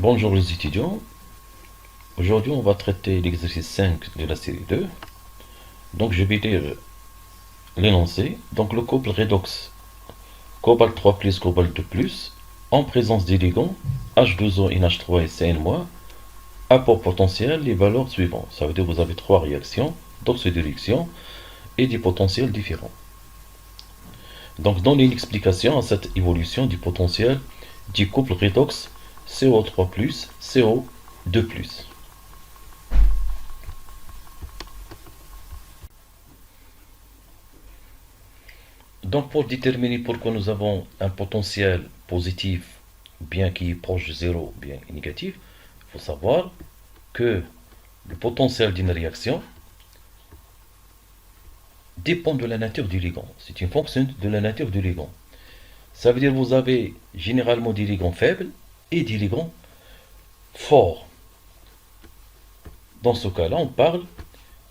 Bonjour les étudiants, aujourd'hui on va traiter l'exercice 5 de la série 2. Donc je vais lire l'énoncé. Donc le couple redox cobalt 3 plus cobalt 2 plus en présence des ligands H2O, NH3 et CN-, apport potentiel les valeurs suivantes. Ça veut dire que vous avez trois réactions d'oxydation et des potentiels différents. Donc donne une explication à cette évolution du potentiel du couple redox CO3 plus CO2 plus. Donc pour déterminer pourquoi nous avons un potentiel positif, bien qui est proche de zéro, bien négatif, il faut savoir que le potentiel d'une réaction dépend de la nature du ligand. C'est une fonction de la nature du ligand. Ça veut dire que vous avez généralement des ligands faibles et des ligands forts. Dans ce cas-là, on parle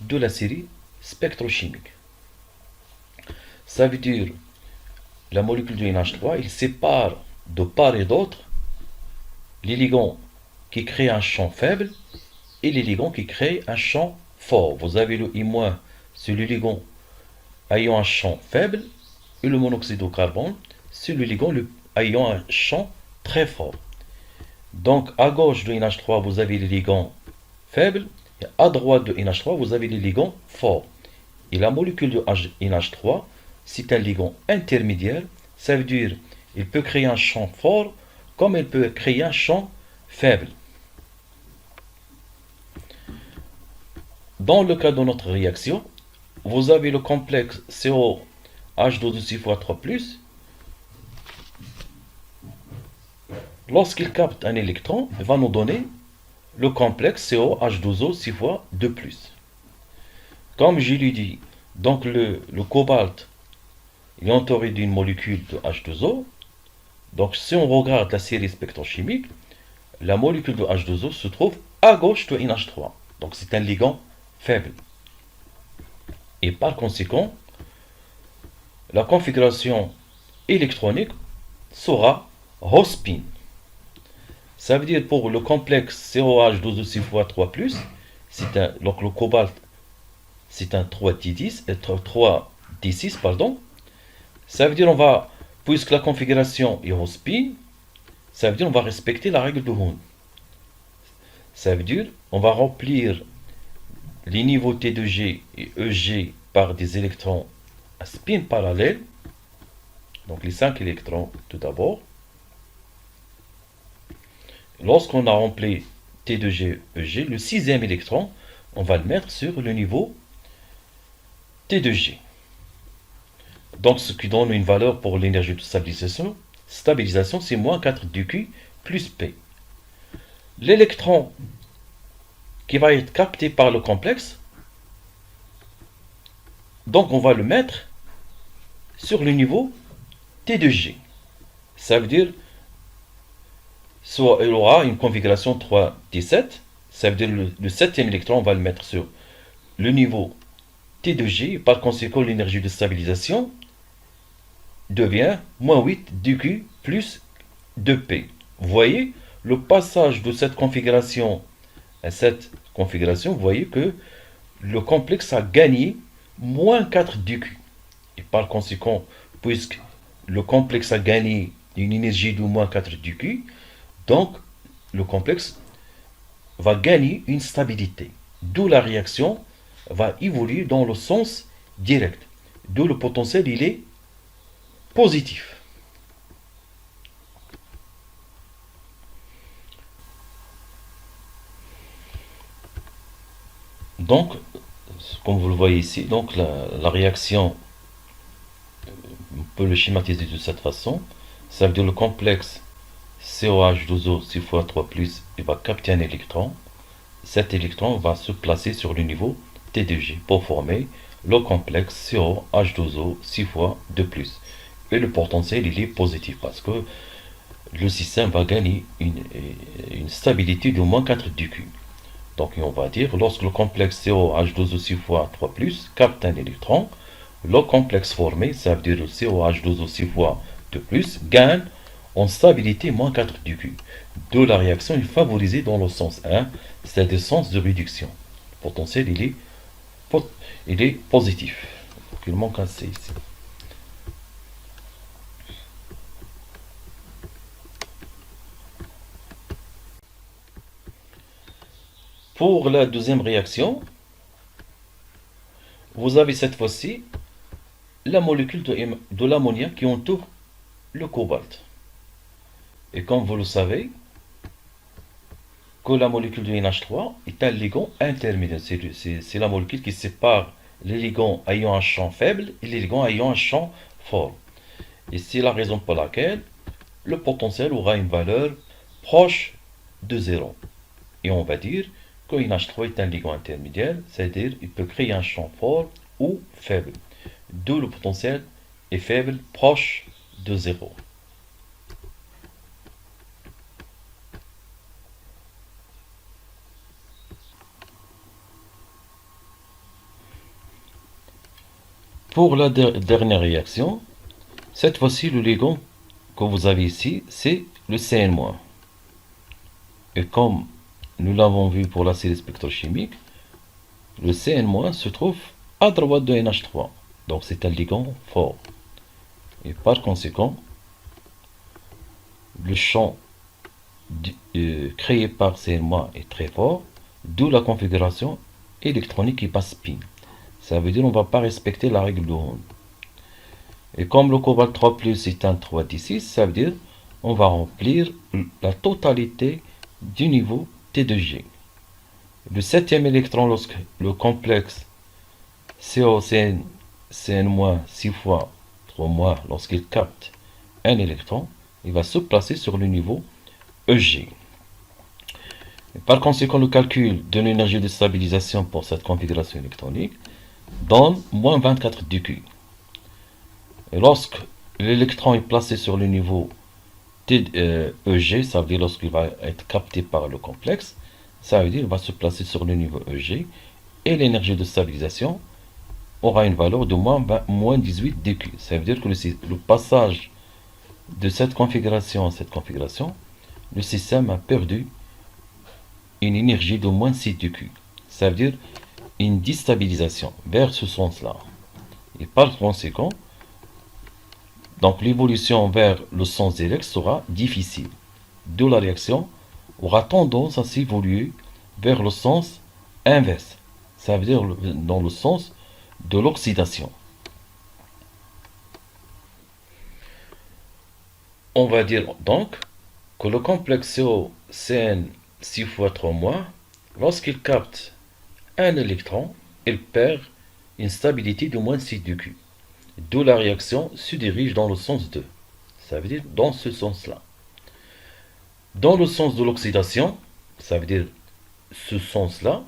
de la série spectrochimique. Ça veut dire la molécule de NH3, il sépare de part et d'autre les ligands qui créent un champ faible et les ligands qui créent un champ fort. Vous avez le I-, c'est le ligand ayant un champ faible, et le monoxyde de carbone, c'est le ligand ayant un champ très fort. Donc à gauche de NH3, vous avez les ligands faibles, et à droite de NH3, vous avez les ligands forts. Et la molécule de NH3, c'est un ligand intermédiaire, ça veut dire il peut créer un champ fort comme il peut créer un champ faible. Dans le cas de notre réaction, vous avez le complexe COH2O6 lorsqu'il capte un électron, il va nous donner le complexe COH2O6. Comme je l'ai dit, donc le cobalt est entouré d'une molécule de H2O. Donc si on regarde la série spectrochimique, la molécule de H2O se trouve à gauche de NH3. Donc c'est un ligand faible. Et par conséquent, la configuration électronique sera Hauss-spin. Ça veut dire pour le complexe COH2O6 donc le cobalt, c'est un 3D6, pardon. Ça veut dire puisque la configuration est Hauss-spin, ça veut dire on va respecter la règle de Hund. Ça veut dire on va remplir les niveaux T2G et EG par des électrons à spin parallèle. Donc les 5 électrons tout d'abord. Lorsqu'on a rempli T2G, EG, le sixième électron, on va le mettre sur le niveau T2G. Donc ce qui donne une valeur pour l'énergie de stabilisation. Stabilisation, c'est moins 4 dQ plus P. L'électron qui va être capté par le complexe, donc on va le mettre sur le niveau T2G. Ça veut dire soit il aura une configuration 3D7, ça veut dire le septième électron, on va le mettre sur le niveau T2G, par conséquent l'énergie de stabilisation devient moins 8 dQ plus 2P. Vous voyez, le passage de cette configuration à cette configuration, vous voyez que le complexe a gagné moins 4 dQ. Et par conséquent, puisque le complexe a gagné une énergie de moins 4 dQ, donc le complexe va gagner une stabilité. D'où la réaction va évoluer dans le sens direct. D'où le potentiel, il est positif. Donc, comme vous le voyez ici, donc la réaction, on peut le schématiser de cette façon. Ça veut dire le complexe COH2O 6x3+, il va capter un électron. Cet électron va se placer sur le niveau T2G pour former le complexe COH2O 6x2+. Et le potentiel, il est positif parce que le système va gagner une stabilité de moins 4 dQ. Donc on va dire, lorsque le complexe COH2O6x3+, capte un électron, le complexe formé, ça veut dire le COH2O6x2+, gagne en stabilité moins 4 du Q. D'où la réaction est favorisée dans le sens 1, c'est-à-dire le sens de réduction. Le potentiel, il est positif. Donc, il manque un C ici. Pour la deuxième réaction, vous avez cette fois-ci la molécule de l'ammoniac qui entoure le cobalt. Et comme vous le savez, que la molécule de NH3 est un ligand intermédiaire. C'est la molécule qui sépare les ligands ayant un champ faible et les ligands ayant un champ fort. Et c'est la raison pour laquelle le potentiel aura une valeur proche de 0. Et on va dire que NH3 est un ligand intermédiaire, c'est-à-dire qu'il peut créer un champ fort ou faible. D'où le potentiel est faible, proche de 0. Pour la dernière réaction, cette fois-ci, le ligand que vous avez ici, c'est le Cn-. Et comme nous l'avons vu pour la série spectrochimique, le Cn- se trouve à droite de NH3. Donc c'est un ligand fort. Et par conséquent, le champ créé par Cn- est très fort, d'où la configuration électronique qui passe spin. Ça veut dire qu'on ne va pas respecter la règle de Hond. Et comme le cobalt 3 plus est un 3d6, ça veut dire on va remplir la totalité du niveau T2G. Le septième électron, lorsque le complexe COCN, CN- 6 fois 3-, lorsqu'il capte un électron, il va se placer sur le niveau EG. Et par conséquent, le calcul de l'énergie de stabilisation pour cette configuration électronique donne moins 24 dQ. Et lorsque l'électron est placé sur le niveau EG, ça veut dire lorsqu'il va être capté par le complexe, ça veut dire qu'il va se placer sur le niveau EG et l'énergie de stabilisation aura une valeur de moins 18 dQ. Ça veut dire que le passage de cette configuration à cette configuration, le système a perdu une énergie de moins 6 dQ. Ça veut dire une déstabilisation vers ce sens-là. Et par conséquent, donc l'évolution vers le sens direct sera difficile. D'où la réaction aura tendance à s'évoluer vers le sens inverse. Ça veut dire dans le sens de l'oxydation. On va dire donc que le complexe CN 6 fois 3-, lorsqu'il capte un électron, il perd une stabilité de moins 6 dQ. D'où la réaction se dirige dans le sens 2. Ça veut dire dans ce sens-là. Dans le sens de l'oxydation, ça veut dire ce sens-là,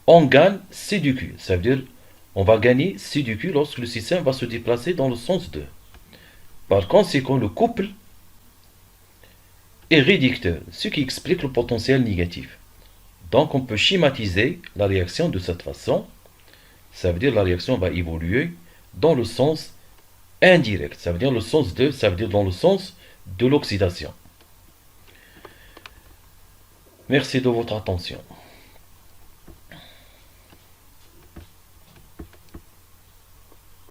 on gagne C du Q. Ça veut dire on va gagner C du Q lorsque le système va se déplacer dans le sens 2. Par conséquent, le couple est réducteur, ce qui explique le potentiel négatif. Donc on peut schématiser la réaction de cette façon. Ça veut dire la réaction va évoluer dans le sens indirect. Ça veut dire le sens 2, ça veut dire dans le sens de l'oxydation. Merci de votre attention.